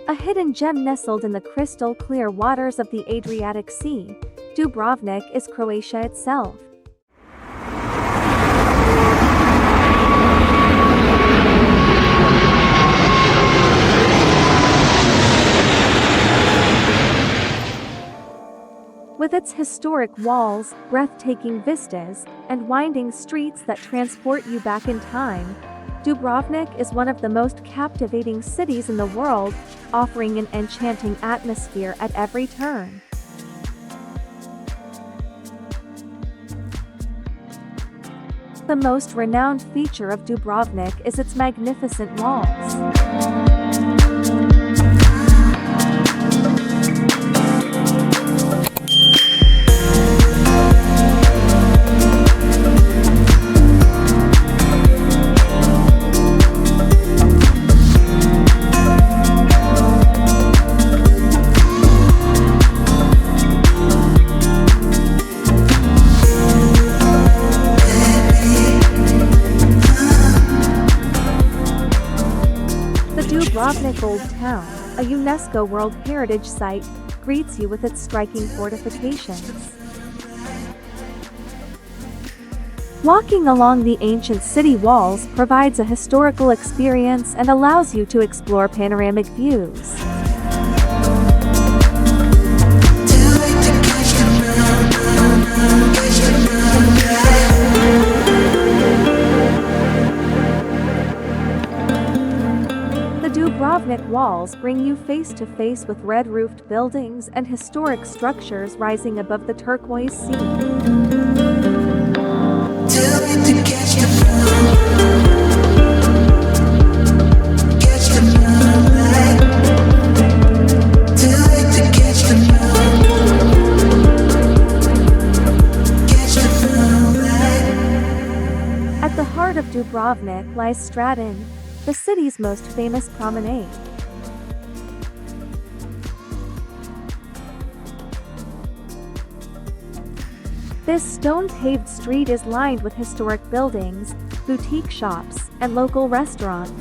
A hidden gem nestled in the crystal-clear waters of the Adriatic Sea, Dubrovnik is Croatia itself. With its historic walls, breathtaking vistas, and winding streets that transport you back in time, Dubrovnik is one of the most captivating cities in the world, offering an enchanting atmosphere at every turn. The most renowned feature of Dubrovnik is its magnificent walls. Dubrovnik Old Town, a UNESCO World Heritage Site, greets you with its striking fortifications. Walking along the ancient city walls provides a historical experience and allows you to explore panoramic views. Dubrovnik Walls bring you face-to-face with red-roofed buildings and historic structures rising above the turquoise sea. At the heart of Dubrovnik lies Stradun, the city's most famous promenade. This stone-paved street is lined with historic buildings, boutique shops, and local restaurants.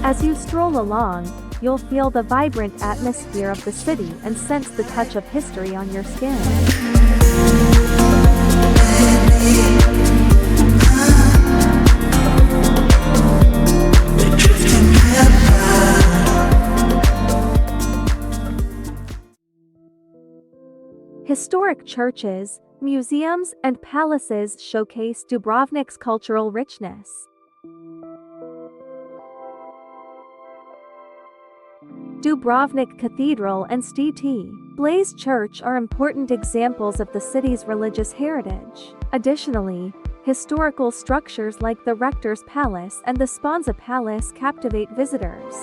As you stroll along, you'll feel the vibrant atmosphere of the city and sense the touch of history on your skin. Historic churches, museums, and palaces showcase Dubrovnik's cultural richness. Dubrovnik Cathedral and St. Blaise Church are important examples of the city's religious heritage. Additionally, historical structures like the Rector's Palace and the Sponza Palace captivate visitors.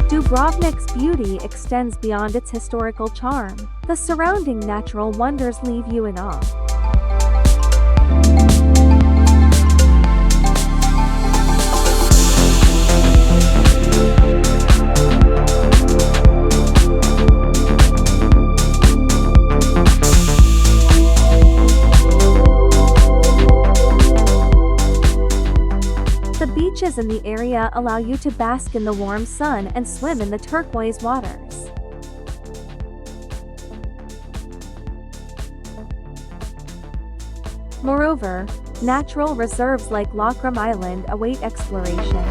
Dubrovnik's beauty extends beyond its historical charm. The surrounding natural wonders leave you in awe. The beaches in the area allow you to bask in the warm sun and swim in the turquoise waters. Moreover, natural reserves like Lockram Island await exploration.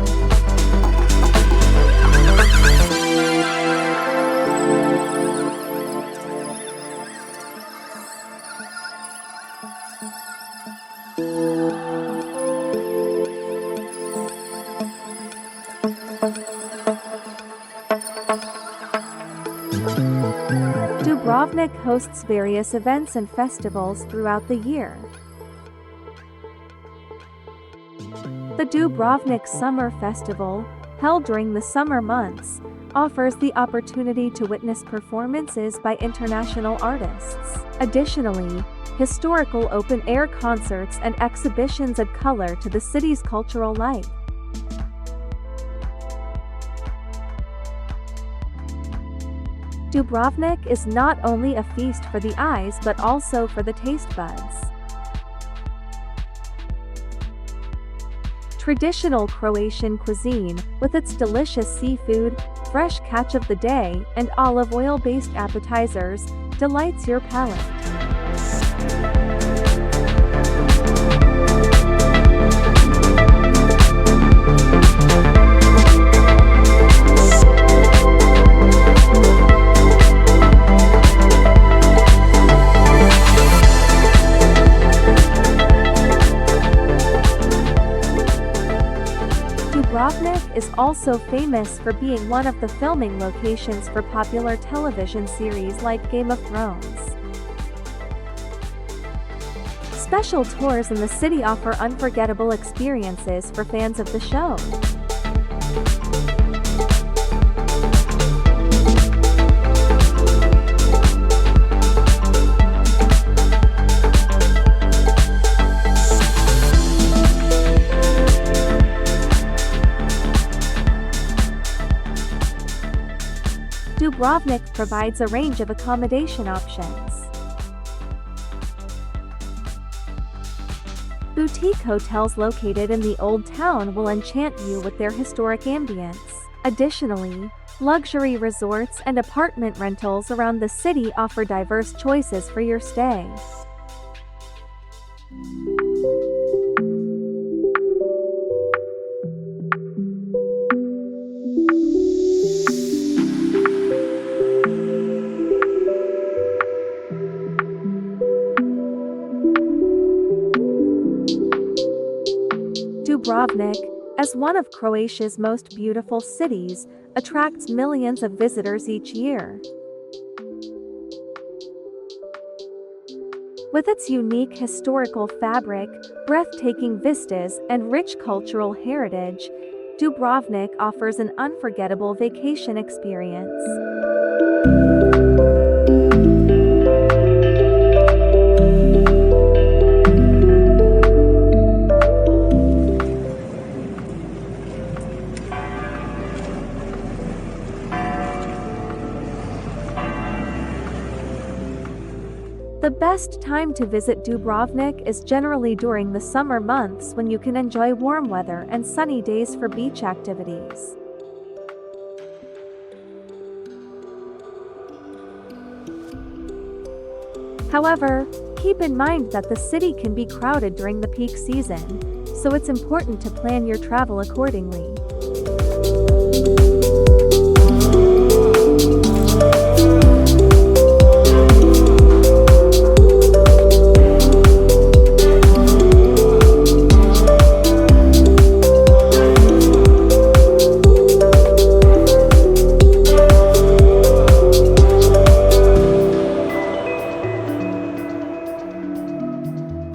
Dubrovnik hosts various events and festivals throughout the year. The Dubrovnik Summer Festival, held during the summer months, offers the opportunity to witness performances by international artists. Additionally, historical open-air concerts and exhibitions add color to the city's cultural life. Dubrovnik is not only a feast for the eyes but also for the taste buds. Traditional Croatian cuisine, with its delicious seafood, fresh catch of the day, and olive oil-based appetizers, delights your palate. Dubrovnik is also famous for being one of the filming locations for popular television series like Game of Thrones. Special tours in the city offer unforgettable experiences for fans of the show. Dubrovnik provides a range of accommodation options. Boutique hotels located in the Old Town will enchant you with their historic ambience. Additionally, luxury resorts and apartment rentals around the city offer diverse choices for your stay. Dubrovnik, as one of Croatia's most beautiful cities, attracts millions of visitors each year. With its unique historical fabric, breathtaking vistas, and rich cultural heritage, Dubrovnik offers an unforgettable vacation experience. The best time to visit Dubrovnik is generally during the summer months when you can enjoy warm weather and sunny days for beach activities. However, keep in mind that the city can be crowded during the peak season, so it's important to plan your travel accordingly.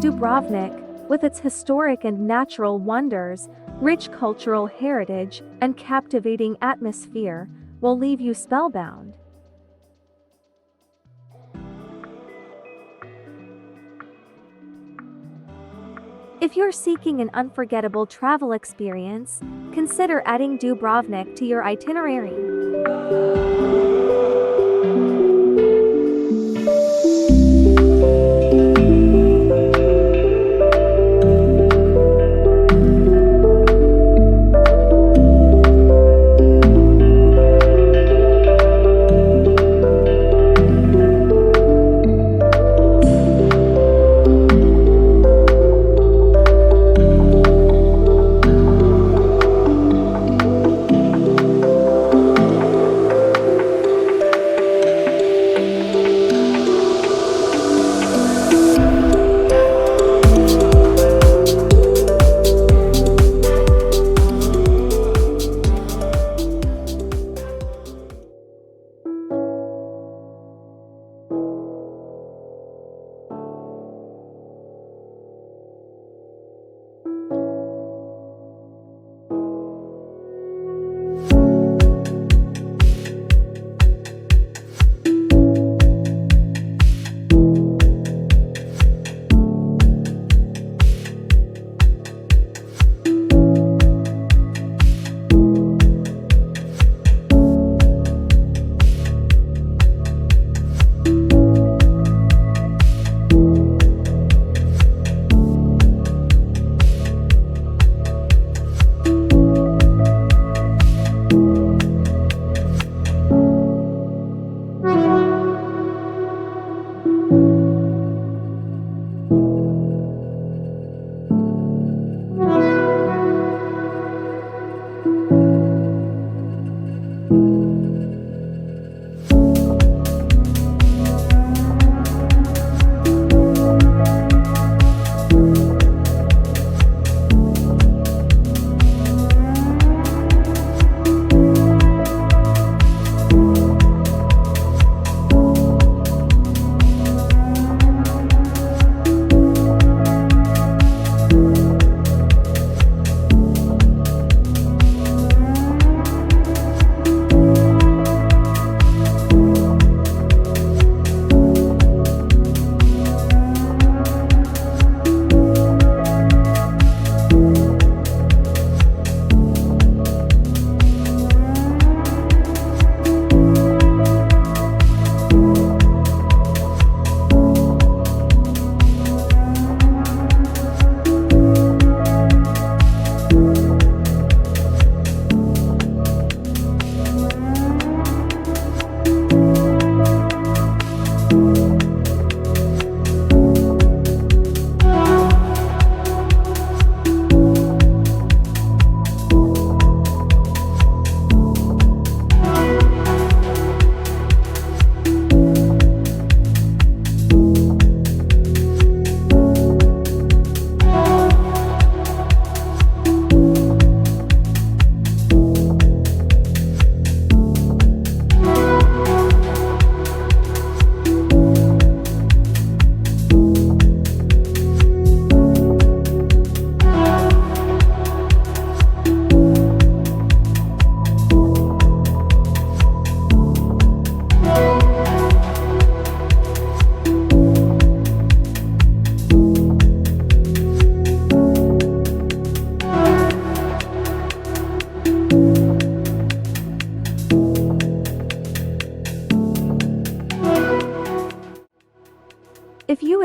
Dubrovnik, with its historic and natural wonders, rich cultural heritage, and captivating atmosphere, will leave you spellbound. If you're seeking an unforgettable travel experience, consider adding Dubrovnik to your itinerary.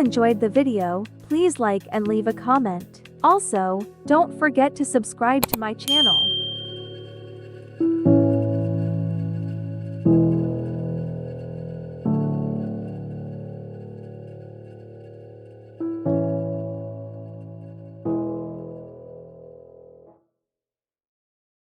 enjoyed the video, please like and leave a comment. Also, don't forget to subscribe to my channel.